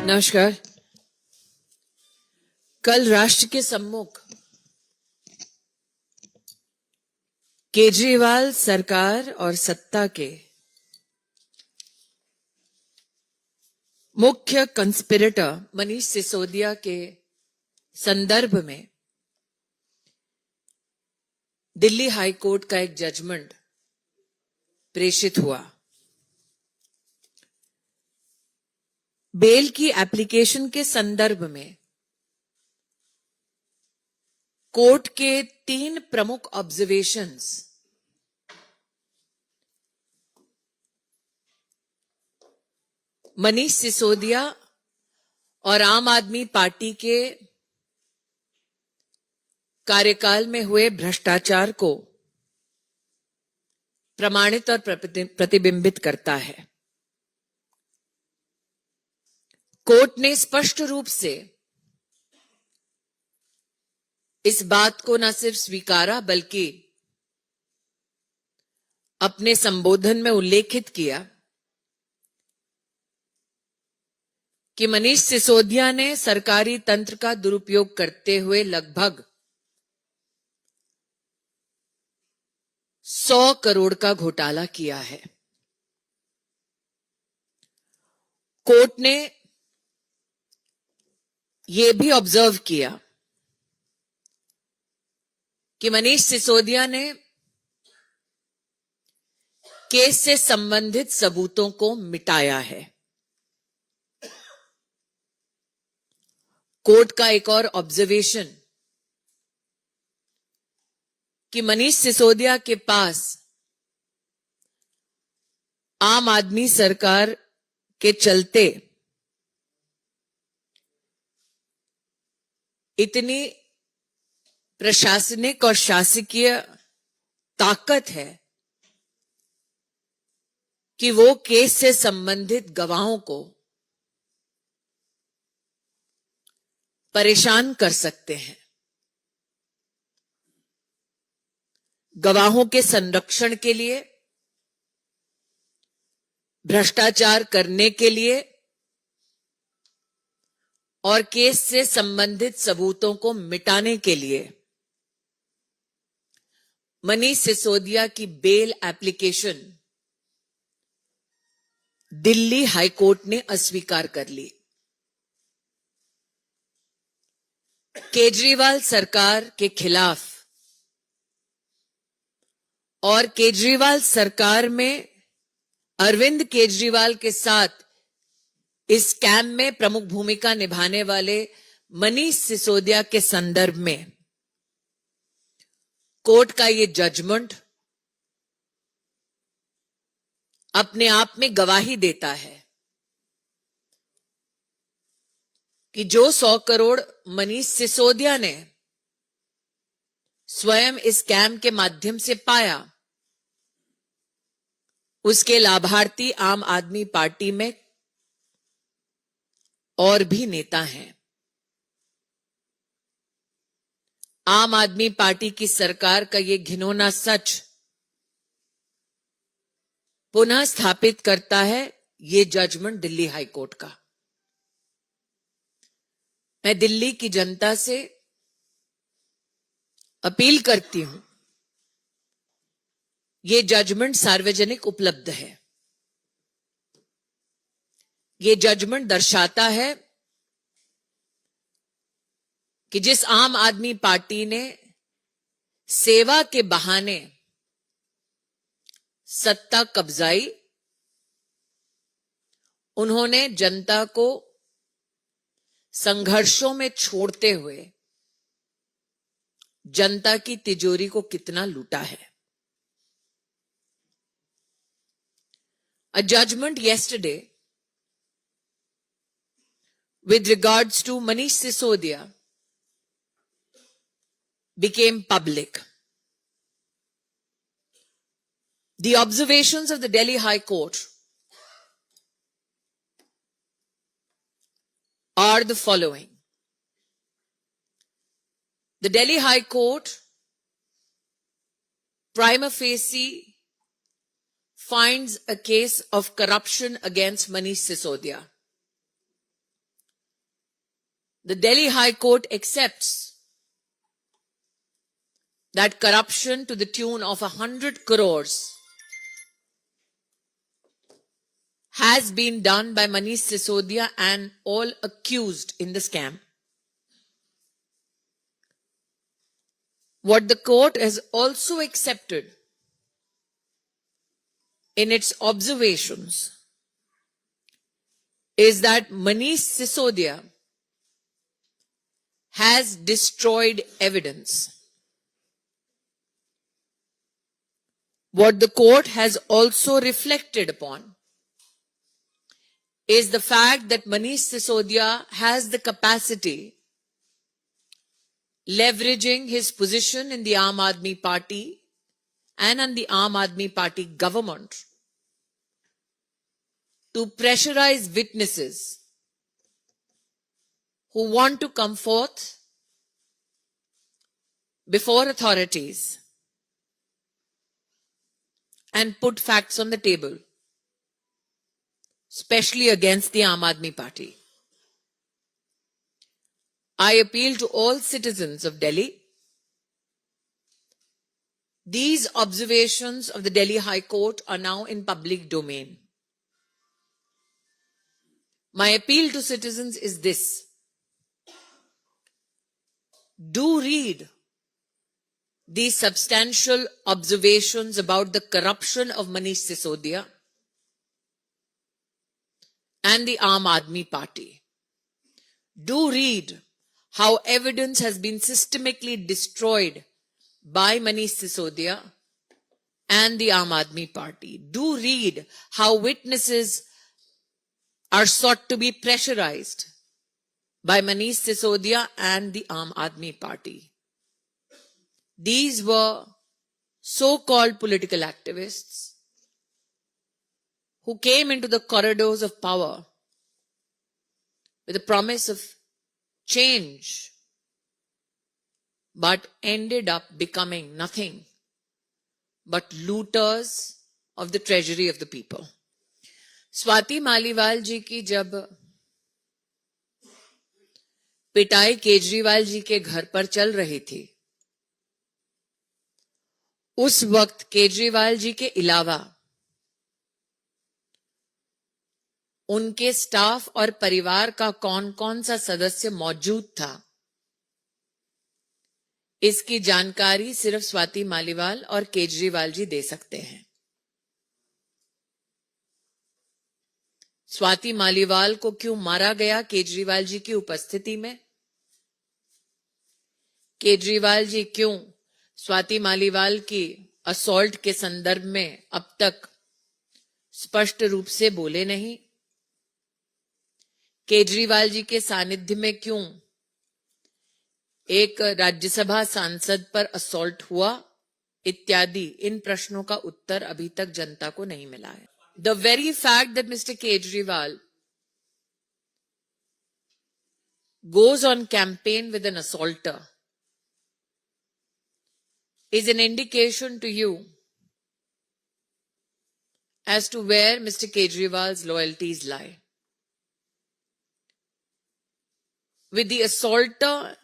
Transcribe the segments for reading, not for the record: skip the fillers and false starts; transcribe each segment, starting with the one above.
नमस्कार। कल राष्ट्र के सम्मुख केजरीवाल सरकार और सत्ता के मुख्य कंस्पिरेटर मनीष सिसोदिया के संदर्भ में दिल्ली हाई कोर्ट का एक जजमेंट प्रेषित हुआ। बेल की एप्लीकेशन के संदर्भ में कोर्ट के 3 प्रमुख ऑब्जर्वेशंस मनीष सिसोदिया और आम आदमी पार्टी के कार्यकाल में हुए भ्रष्टाचार को प्रमाणित और प्रतिबिंबित करता है। कोर्ट ने स्पष्ट रूप से इस बात को न सिर्फ स्वीकारा बल्कि अपने संबोधन में उल्लेखित किया कि मनीष सिसोदिया ने सरकारी तंत्र का दुरुपयोग करते हुए लगभग 100 करोड़ का घोटाला किया है। कोर्ट ने यह भी ऑब्जर्व किया कि मनीष सिसोदिया ने केस से संबंधित सबूतों को मिटाया है। कोर्ट का एक और ऑब्जर्वेशन कि मनीष सिसोदिया के पास आम आदमी सरकार के चलते इतनी प्रशासनिक और शासकीय ताकत है कि वो केस से संबंधित गवाहों को परेशान कर सकते हैं। गवाहों के संरक्षण के लिए, भ्रष्टाचार करने के लिए और केस से संबंधित सबूतों को मिटाने के लिए मनीष सिसोदिया की bail application Delhi high court ने अस्वीकार कर ली। केजरीवाल सरकार के खिलाफ और केजरीवाल सरकार में अरविंद केजरीवाल के साथ इस स्कैम में प्रमुख भूमिका निभाने वाले मनीष सिसोदिया के संदर्भ में कोर्ट का यह जजमेंट अपने आप में गवाही देता है कि जो 100 करोड़ मनीष सिसोदिया ने स्वयं इस स्कैम के माध्यम से पाया, उसके लाभार्थी आम आदमी पार्टी में और भी नेता हैं। आम आदमी पार्टी की सरकार का यह घिनौना सच पुनः स्थापित करता है यह जजमेंट दिल्ली हाई कोर्ट का। मैं दिल्ली की जनता से अपील करती हूं, यह जजमेंट सार्वजनिक उपलब्ध है। यह जजमेंट दर्शाता है कि जिस आम आदमी पार्टी ने सेवा के बहाने सत्ता कब्जाई, उन्होंने जनता को संघर्षों में छोड़ते हुए जनता की तिजोरी को कितना लूटा है। A judgment yesterday with regards to Manish Sisodia became public. The observations of the Delhi High Court are the following. The Delhi High Court prima facie finds a case of corruption against Manish Sisodia. The Delhi High Court accepts that corruption to the tune of 100 crores has been done by Manish Sisodia and all accused in the scam. What the court has also accepted in its observations is that Manish Sisodia has destroyed evidence. What the court has also reflected upon is the fact that Manish Sisodia has the capacity, leveraging his position in the Aam Aadmi Party and in the Aam Aadmi Party government, to pressurize witnesses who want to come forth before authorities and put facts on the table, especially against the Aam Aadmi Party. I appeal to all citizens of Delhi. These observations of the Delhi High Court are now in public domain. My appeal to citizens is this: do read these substantial observations about the corruption of Manish Sisodia and the Aam Aadmi Party. Do read how evidence has been systematically destroyed by Manish Sisodia and the Aam Aadmi Party. Do read how witnesses are sought to be pressurized by Manish Sisodia and the Aam Aadmi Party. These were so-called political activists who came into the corridors of power with the promise of change, but ended up becoming nothing but looters of the treasury of the people. Swati Maliwal जी की जब पिटाई केजरीवाल जी के घर पर चल रही थी, उस वक्त केजरीवाल जी के अलावा उनके स्टाफ और परिवार का कौन कौन सा सदस्य मौजूद था, इसकी जानकारी सिर्फ स्वाति मालीवाल और केजरीवाल जी दे सकते हैं। स्वाति मालीवाल को क्यों मारा गया केजरीवाल जी की उपस्थिति में? केजरीवाल जी क्यों स्वाति मालीवाल की असॉल्ट के संदर्भ में अब तक स्पष्ट रूप से बोले नहीं? केजरीवाल जी के सानिध्य में क्यों एक राज्यसभा सांसद पर असॉल्ट हुआ, इत्यादि इन प्रश्नों का उत्तर अभी तक जनता को नहीं मिला है। The very fact that Mr. Kejriwal goes on campaign with an assaulter is an indication to you as to where Mr. Kejriwal's loyalties lie. With the assaulter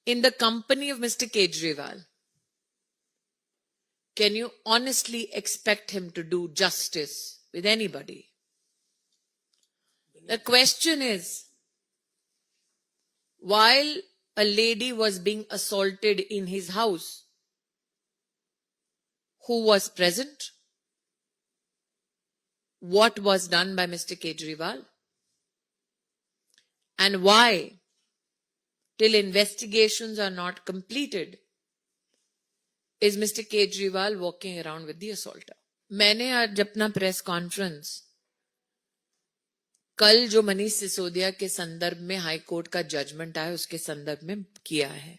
in the company of Mr. Kejriwal, can you honestly expect him to do justice with anybody? The question is, while a lady was being assaulted in his house, who was present? What was done by Mr. Kejriwal? And why, till investigations are not completed, is Mr. Kejriwal walking around with the assaulter? मैंने आज अपना press conference कल जो मनीष सिसोदिया के संदर्भ में high court का judgement आया उसके संदर्भ में किया है।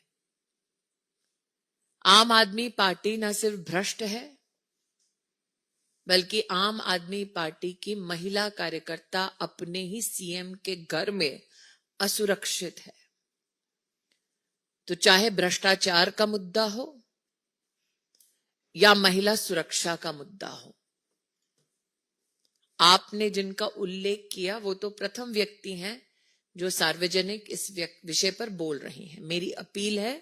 आम आदमी पार्टी न सिर्फ भ्रष्ट है, बल्कि आम आदमी पार्टी की महिला कार्यकर्ता अपने ही सीएम के घर में असुरक्षित है। तो चाहे भ्रष्टाचार का मुद्दा हो या महिला सुरक्षा का मुद्दा हो, आपने जिनका उल्लेख किया वो तो प्रथम व्यक्ति हैं जो सार्वजनिक इस विषय पर बोल रही हैं। मेरी अपील है,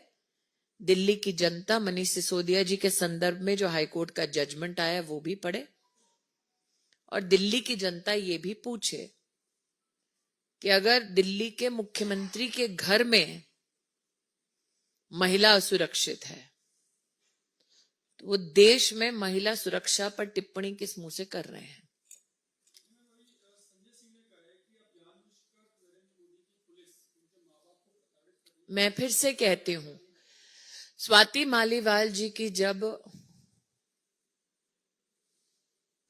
दिल्ली की जनता मनीष सिसोदिया जी के संदर्भ में जो हाईकोर्ट का जजमेंट आया वो भी पढ़े, और दिल्ली की जनता ये भी पूछे कि अगर दिल्ली के मुख्यमंत्री के घर में महिला असुरक्षित है तो वो देश में महिला सुरक्षा पर टिप्पणी किस मुंह से कर रहे हैं। मैं फिर से कहती हूं, स्वाति मालीवाल जी की जब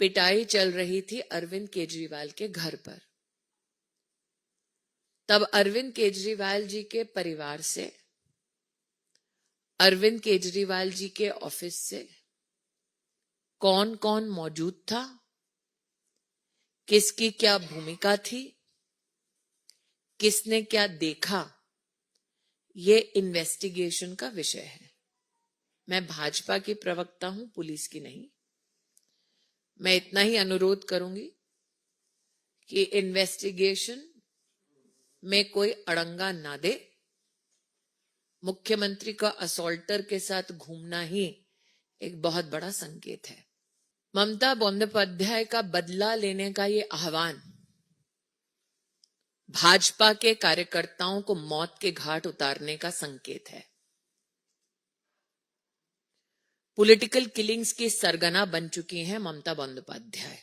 पिटाई चल रही थी अरविंद केजरीवाल के घर पर, तब अरविंद केजरीवाल जी के परिवार से, अरविंद केजरीवाल जी के ऑफिस से कौन कौन मौजूद था, किसकी क्या भूमिका थी, किसने क्या देखा, ये इन्वेस्टिगेशन का विषय है। मैं भाजपा की प्रवक्ता हूं, पुलिस की नहीं। मैं इतना ही अनुरोध करूंगी कि इन्वेस्टिगेशन में कोई अड़ंगा ना दे। मुख्यमंत्री का असॉल्टर के साथ घूमना ही एक बहुत बड़ा संकेत है। ममता बंदोपाध्याय का बदला लेने का ये आह्वान भाजपा के कार्यकर्ताओं को मौत के घाट उतारने का संकेत है। पॉलिटिकल किलिंग्स की सरगना बन चुकी हैं ममता बंदोपाध्याय।